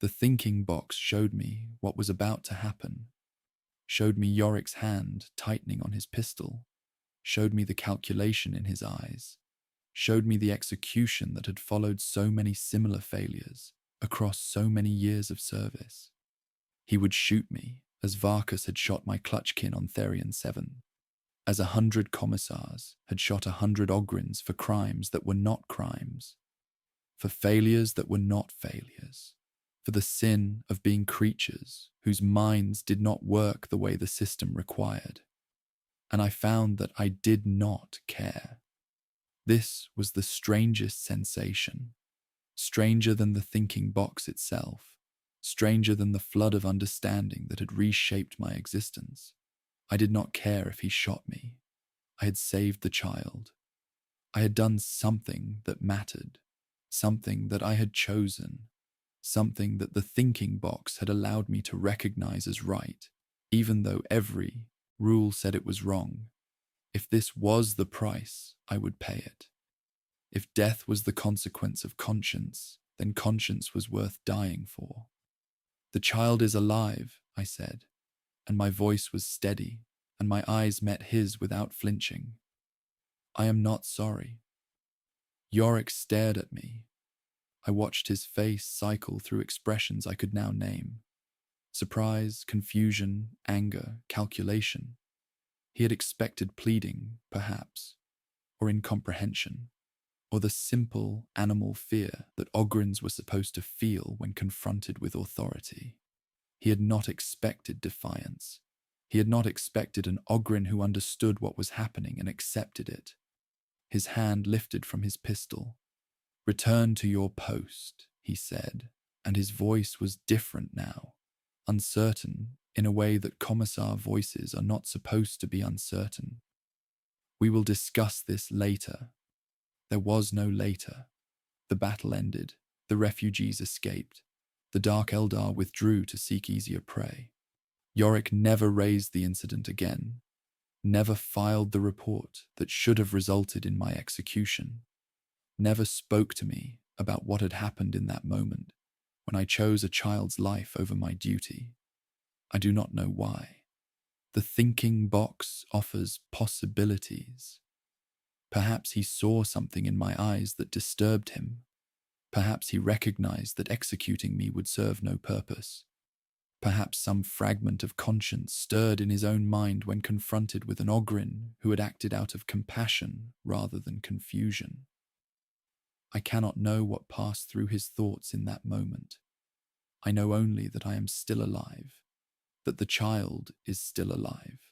A: The thinking box showed me what was about to happen, showed me Yorick's hand tightening on his pistol, showed me the calculation in his eyes, showed me the execution that had followed so many similar failures across so many years of service. He would shoot me as Varkas had shot my clutchkin on Therion 7, as 100 commissars had shot 100 Ogryns for crimes that were not crimes, for failures that were not failures, for the sin of being creatures whose minds did not work the way the system required. And I found that I did not care. This was the strangest sensation, stranger than the thinking box itself, stranger than the flood of understanding that had reshaped my existence. I did not care if he shot me. I had saved the child. I had done something that mattered, something that I had chosen, something that the thinking box had allowed me to recognize as right, even though every rule said it was wrong. If this was the price, I would pay it. If death was the consequence of conscience, then conscience was worth dying for. The child is alive, I said, and my voice was steady, and my eyes met his without flinching. I am not sorry. Yorick stared at me. I watched his face cycle through expressions I could now name. Surprise, confusion, anger, calculation. He had expected pleading, perhaps, or incomprehension, or the simple animal fear that Ogryns were supposed to feel when confronted with authority. He had not expected defiance. He had not expected an Ogryn who understood what was happening and accepted it. His hand lifted from his pistol. "Return to your post," he said, and his voice was different now, uncertain in a way that commissar voices are not supposed to be uncertain. "We will discuss this later." There was no later. The battle ended. The refugees escaped. The Dark Eldar withdrew to seek easier prey. Yorick never raised the incident again, never filed the report that should have resulted in my execution, never spoke to me about what had happened in that moment when I chose a child's life over my duty. I do not know why. The thinking box offers possibilities. Perhaps he saw something in my eyes that disturbed him. Perhaps he recognized that executing me would serve no purpose. Perhaps some fragment of conscience stirred in his own mind when confronted with an Ogryn who had acted out of compassion rather than confusion. I cannot know what passed through his thoughts in that moment. I know only that I am still alive, that the child is still alive,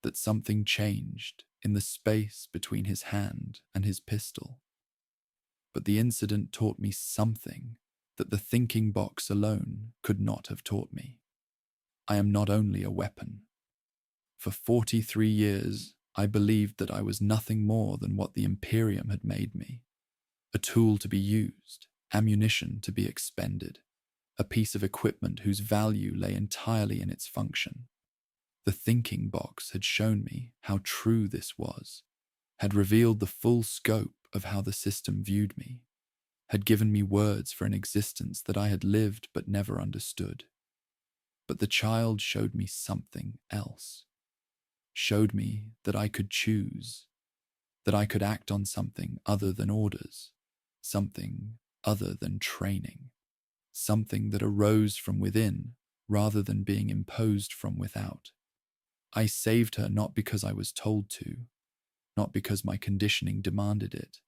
A: that something changed in the space between his hand and his pistol. But the incident taught me something that the thinking box alone could not have taught me. I am not only a weapon. For 43 years, I believed that I was nothing more than what the Imperium had made me. A tool to be used, ammunition to be expended, a piece of equipment whose value lay entirely in its function. The thinking box had shown me how true this was, had revealed the full scope of how the system viewed me, had given me words for an existence that I had lived but never understood. But the child showed me something else, showed me that I could choose, that I could act on something other than orders, something other than training, something that arose from within rather than being imposed from without. I saved her not because I was told to, not because my conditioning demanded it,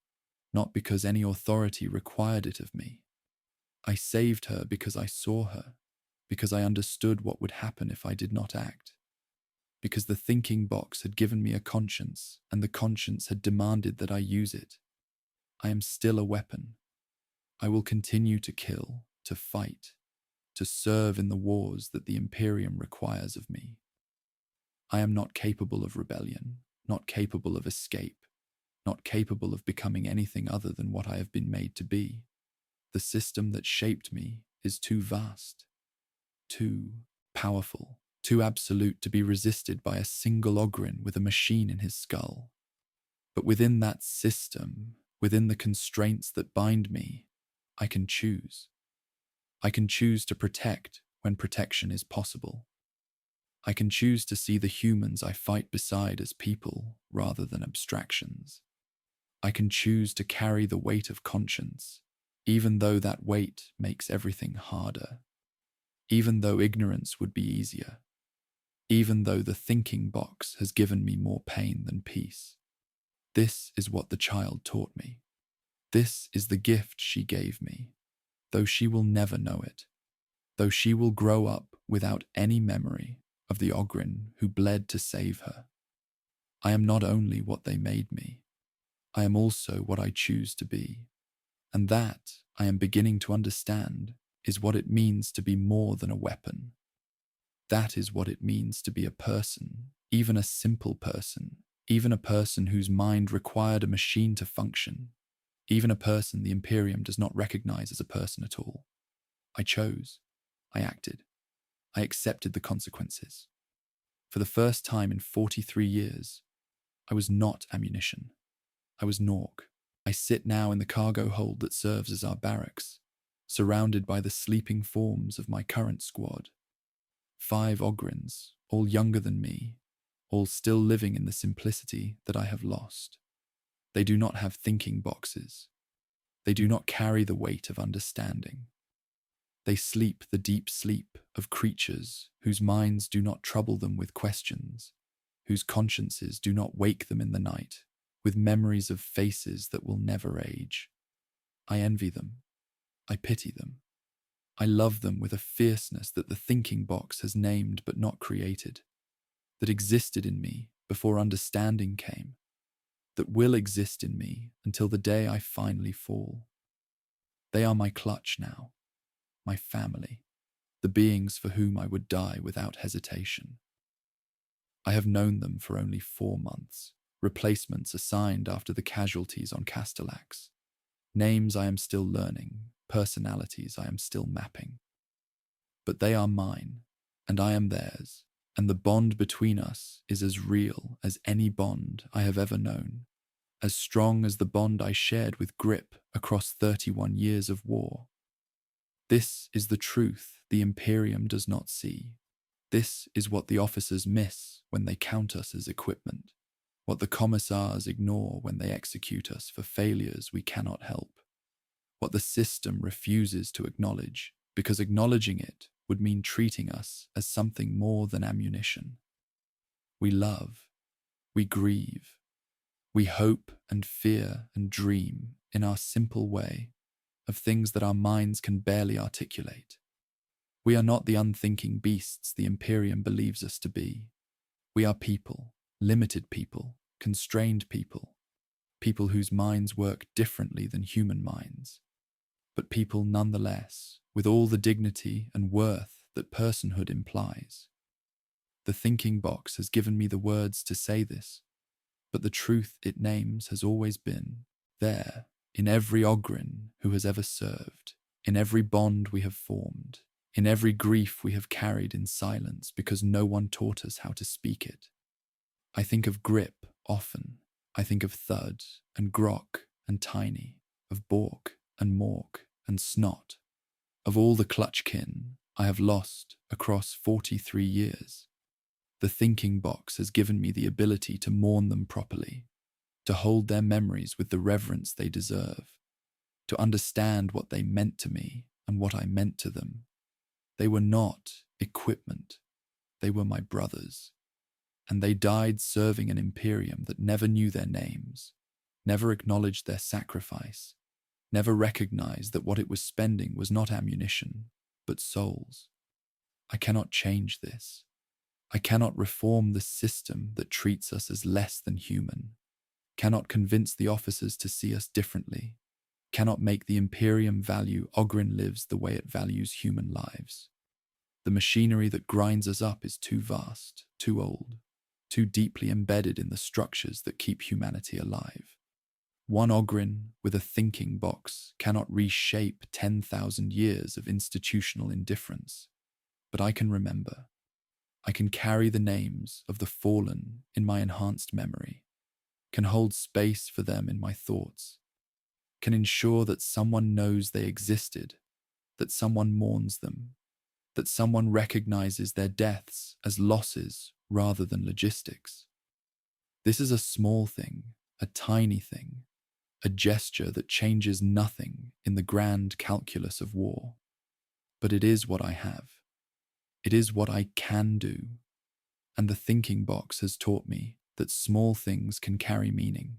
A: not because any authority required it of me. I saved her because I saw her, because I understood what would happen if I did not act, because the thinking box had given me a conscience, and the conscience had demanded that I use it. I am still a weapon. I will continue to kill, to fight, to serve in the wars that the Imperium requires of me. I am not capable of rebellion, not capable of escape, not capable of becoming anything other than what I have been made to be. The system that shaped me is too vast, too powerful, too absolute to be resisted by a single Ogryn with a machine in his skull. But within that system, within the constraints that bind me, I can choose. I can choose to protect when protection is possible. I can choose to see the humans I fight beside as people rather than abstractions. I can choose to carry the weight of conscience, even though that weight makes everything harder, even though ignorance would be easier, even though the thinking box has given me more pain than peace. This is what the child taught me. This is the gift she gave me, though she will never know it, though she will grow up without any memory of the Ogryn who bled to save her. I am not only what they made me, I am also what I choose to be. And that, I am beginning to understand, is what it means to be more than a weapon. That is what it means to be a person, even a simple person, even a person whose mind required a machine to function, even a person the Imperium does not recognize as a person at all. I chose. I acted. I accepted the consequences. For the first time in 43 years, I was not ammunition. I was Norg. I sit now in the cargo hold that serves as our barracks, surrounded by the sleeping forms of my current squad. 5 Ogryns, all younger than me, all still living in the simplicity that I have lost. They do not have thinking boxes. They do not carry the weight of understanding. They sleep the deep sleep of creatures whose minds do not trouble them with questions, whose consciences do not wake them in the night with memories of faces that will never age. I envy them. I pity them. I love them with a fierceness that the thinking box has named but not created, that existed in me before understanding came, that will exist in me until the day I finally fall. They are my clutch now, my family, the beings for whom I would die without hesitation. I have known them for only 4 months, replacements assigned after the casualties on Castellax, names I am still learning, personalities I am still mapping. But they are mine, and I am theirs, and the bond between us is as real as any bond I have ever known, as strong as the bond I shared with Grip across 31 years of war. This is the truth the Imperium does not see. This is what the officers miss when they count us as equipment, what the commissars ignore when they execute us for failures we cannot help, what the system refuses to acknowledge, because acknowledging it would mean treating us as something more than ammunition. We love, we grieve, we hope and fear and dream in our simple way of things that our minds can barely articulate. We are not the unthinking beasts the Imperium believes us to be. We are people, limited people, constrained people, people whose minds work differently than human minds, but people nonetheless, with all the dignity and worth that personhood implies. The thinking box has given me the words to say this, but the truth it names has always been there, in every Ogryn who has ever served, in every bond we have formed, in every grief we have carried in silence because no one taught us how to speak it. I think of Grip often. I think of Thud and Grok and Tiny, of Bork and Mork and Snot, of all the clutchkin I have lost across 43 years. The thinking box has given me the ability to mourn them properly, to hold their memories with the reverence they deserve, to understand what they meant to me and what I meant to them. They were not equipment. They were my brothers. And they died serving an Imperium that never knew their names, never acknowledged their sacrifice, never recognized that what it was spending was not ammunition, but souls. I cannot change this. I cannot reform the system that treats us as less than human, cannot convince the officers to see us differently, cannot make the Imperium value Ogryn lives the way it values human lives. The machinery that grinds us up is too vast, too old, too deeply embedded in the structures that keep humanity alive. One Ogryn with a thinking box cannot reshape 10,000 years of institutional indifference. But I can remember. I can carry the names of the fallen in my enhanced memory, can hold space for them in my thoughts, can ensure that someone knows they existed, that someone mourns them, that someone recognizes their deaths as losses rather than logistics. This is a small thing, a tiny thing, a gesture that changes nothing in the grand calculus of war. But it is what I have. It is what I can do. And the thinking box has taught me that small things can carry meaning,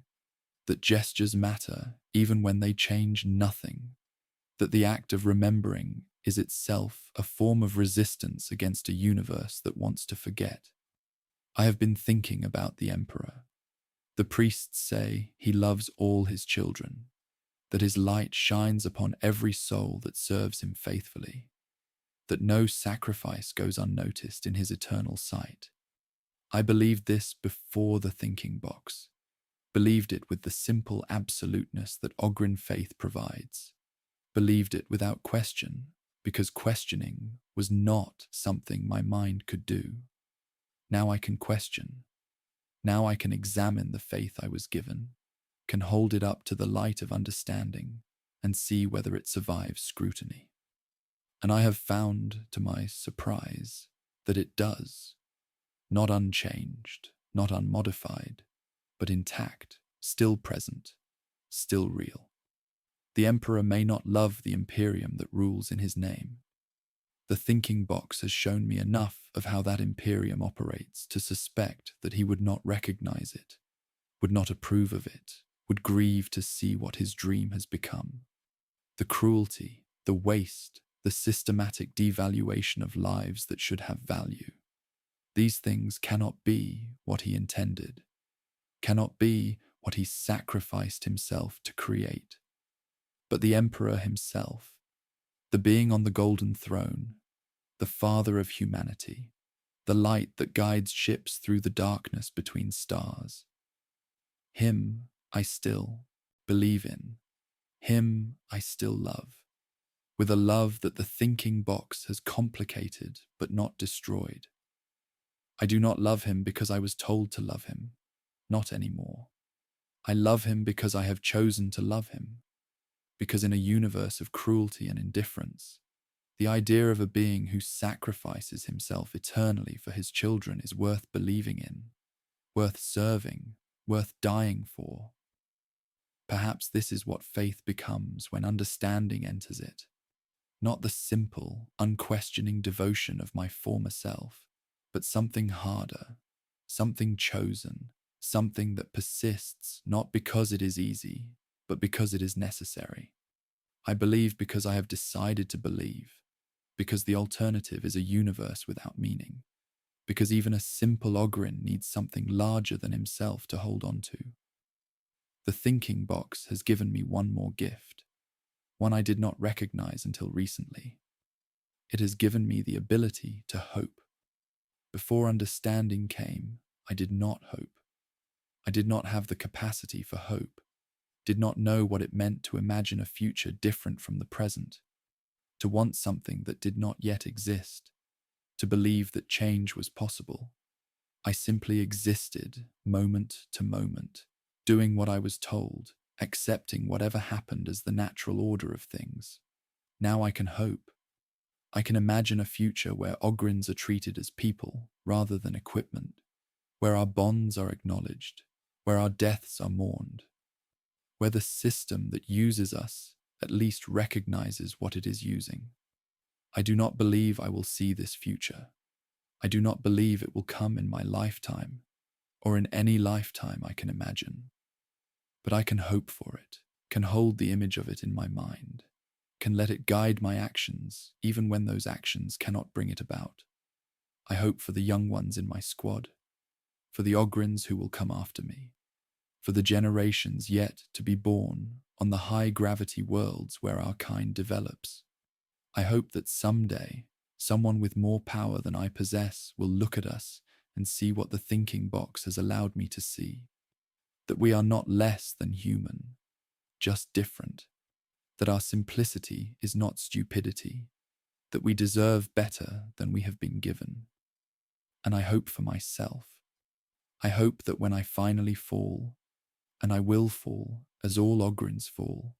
A: that gestures matter even when they change nothing, that the act of remembering is itself a form of resistance against a universe that wants to forget. I have been thinking about the Emperor. The priests say he loves all his children, that his light shines upon every soul that serves him faithfully, that no sacrifice goes unnoticed in his eternal sight. I believed this before the thinking box, believed it with the simple absoluteness that Ogryn faith provides, believed it without question, because questioning was not something my mind could do. Now I can question. Now I can examine the faith I was given, can hold it up to the light of understanding, and see whether it survives scrutiny. And I have found, to my surprise, that it does. Not unchanged, not unmodified, but intact, still present, still real. The Emperor may not love the Imperium that rules in his name. The thinking box has shown me enough of how that Imperium operates to suspect that he would not recognize it, would not approve of it, would grieve to see what his dream has become. The cruelty, the waste, the systematic devaluation of lives that should have value. These things cannot be what he intended, cannot be what he sacrificed himself to create. But the Emperor himself, the being on the golden throne, the father of humanity, the light that guides ships through the darkness between stars. Him I still believe in. Him I still love, with a love that the thinking box has complicated but not destroyed. I do not love him because I was told to love him, not anymore. I love him because I have chosen to love him, because in a universe of cruelty and indifference, the idea of a being who sacrifices himself eternally for his children is worth believing in, worth serving, worth dying for. Perhaps this is what faith becomes when understanding enters it, not the simple, unquestioning devotion of my former self, but something harder, something chosen, something that persists not because it is easy, but because it is necessary. I believe because I have decided to believe, because the alternative is a universe without meaning, because even a simple Ogryn needs something larger than himself to hold on to. The thinking box has given me one more gift, one I did not recognize until recently. It has given me the ability to hope. Before understanding came, I did not hope. I did not have the capacity for hope, did not know what it meant to imagine a future different from the present, to want something that did not yet exist, to believe that change was possible. I simply existed, moment to moment, doing what I was told, accepting whatever happened as the natural order of things. Now I can hope. I can imagine a future where Ogryns are treated as people rather than equipment, where our bonds are acknowledged, where our deaths are mourned, where the system that uses us at least recognizes what it is using. I do not believe I will see this future. I do not believe it will come in my lifetime, or in any lifetime I can imagine. But I can hope for it. can hold the image of it in my mind, can let it guide my actions even when those actions cannot bring it about. I hope for the young ones in my squad, for the Ogryns who will come after me, for the generations yet to be born on the high-gravity worlds where our kind develops. I hope that someday someone with more power than I possess will look at us and see what the thinking box has allowed me to see. That we are not less than human, just different. That our simplicity is not stupidity. That we deserve better than we have been given. And I hope for myself. I hope that when I finally fall, and I will fall as all Ogryns fall,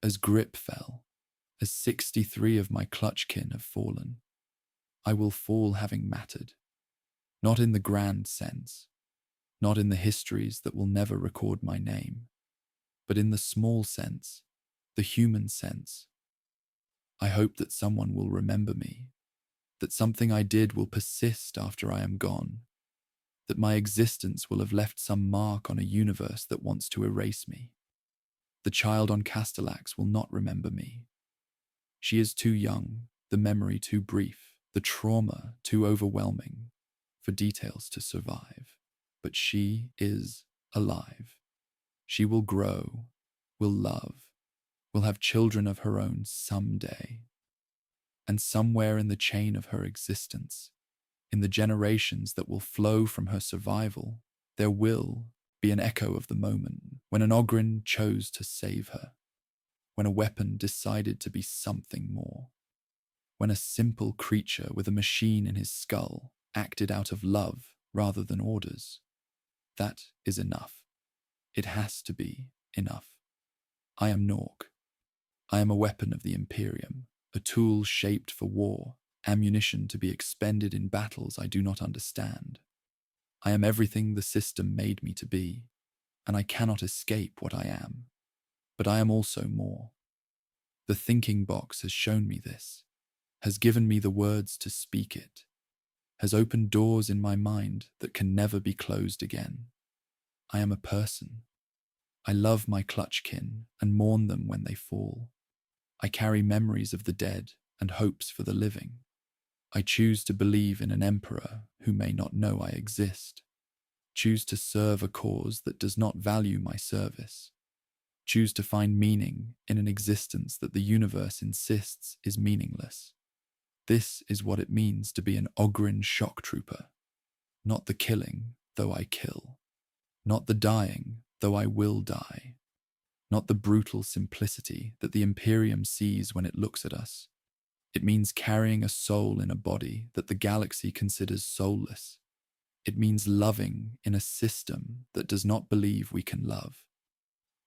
A: as Grip fell, as 63 of my clutchkin have fallen, I will fall having mattered. Not in the grand sense, not in the histories that will never record my name, but in the small sense, the human sense. I hope that someone will remember me, that something I did will persist after I am gone, that my existence will have left some mark on a universe that wants to erase me. The child on Castellax will not remember me. She is too young, the memory too brief, the trauma too overwhelming for details to survive. But she is alive. She will grow, will love, will have children of her own someday. And somewhere in the chain of her existence, in the generations that will flow from her survival, there will be an echo of the moment when an Ogryn chose to save her, when a weapon decided to be something more, when a simple creature with a machine in his skull acted out of love rather than orders. That is enough. It has to be enough. I am Nork. I am a weapon of the Imperium, a tool shaped for war, ammunition to be expended in battles I do not understand. I am everything the system made me to be, and I cannot escape what I am. But I am also more. The thinking box has shown me this, has given me the words to speak it, has opened doors in my mind that can never be closed again. I am a person. I love my clutchkin and mourn them when they fall. I carry memories of the dead and hopes for the living. I choose to believe in an emperor who may not know I exist. Choose to serve a cause that does not value my service. Choose to find meaning in an existence that the universe insists is meaningless. This is what it means to be an Ogryn shock trooper. Not the killing, though I kill. Not the dying, though I will die. Not the brutal simplicity that the Imperium sees when it looks at us. It means carrying a soul in a body that the galaxy considers soulless. It means loving in a system that does not believe we can love.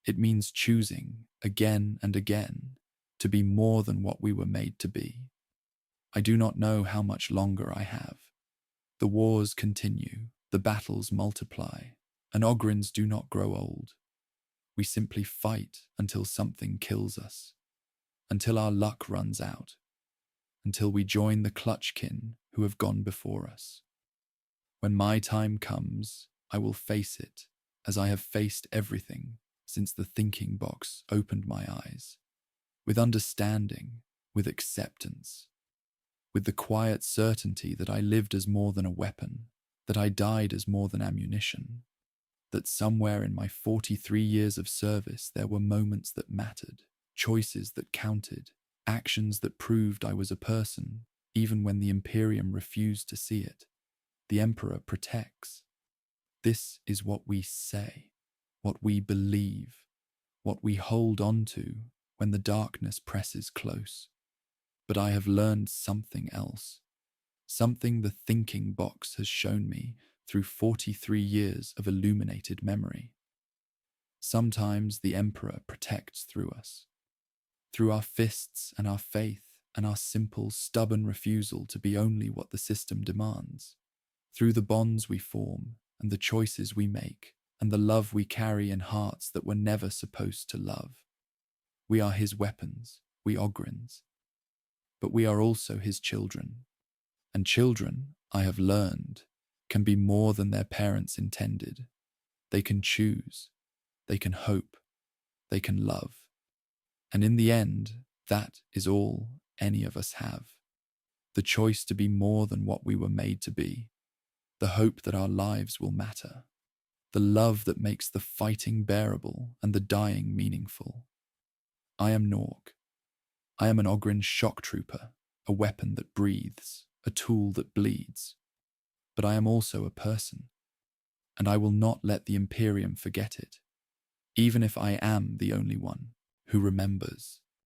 A: It means choosing, again and again, to be more than what we were made to be. I do not know how much longer I have. The wars continue, the battles multiply, and Ogryns do not grow old. We simply fight until something kills us, until our luck runs out, until we join the clutchkin who have gone before us. When my time comes, I will face it as I have faced everything since the thinking box opened my eyes, with understanding, with acceptance, with the quiet certainty that I lived as more than a weapon, that I died as more than ammunition, that somewhere in my 43 years of service there were moments that mattered, choices that counted, actions that proved I was a person, even when the Imperium refused to see it. The Emperor protects. This is what we say, what we believe, what we hold on to when the darkness presses close. But I have learned something else, something the thinking box has shown me through 43 years of illuminated memory. Sometimes the Emperor protects through us, through our fists and our faith and our simple, stubborn refusal to be only what the system demands, through the bonds we form and the choices we make and the love we carry in hearts that were never supposed to love. We are his weapons, we Ogryns, but we are also his children. And children, I have learned, can be more than their parents intended. They can choose, they can hope, they can love. And in the end, that is all any of us have. The choice to be more than what we were made to be. The hope that our lives will matter. The love that makes the fighting bearable and the dying meaningful. I am Nork. I am an Ogryn shock trooper, a weapon that breathes, a tool that bleeds. But I am also a person, and I will not let the Imperium forget it, even if I am the only one who remembers.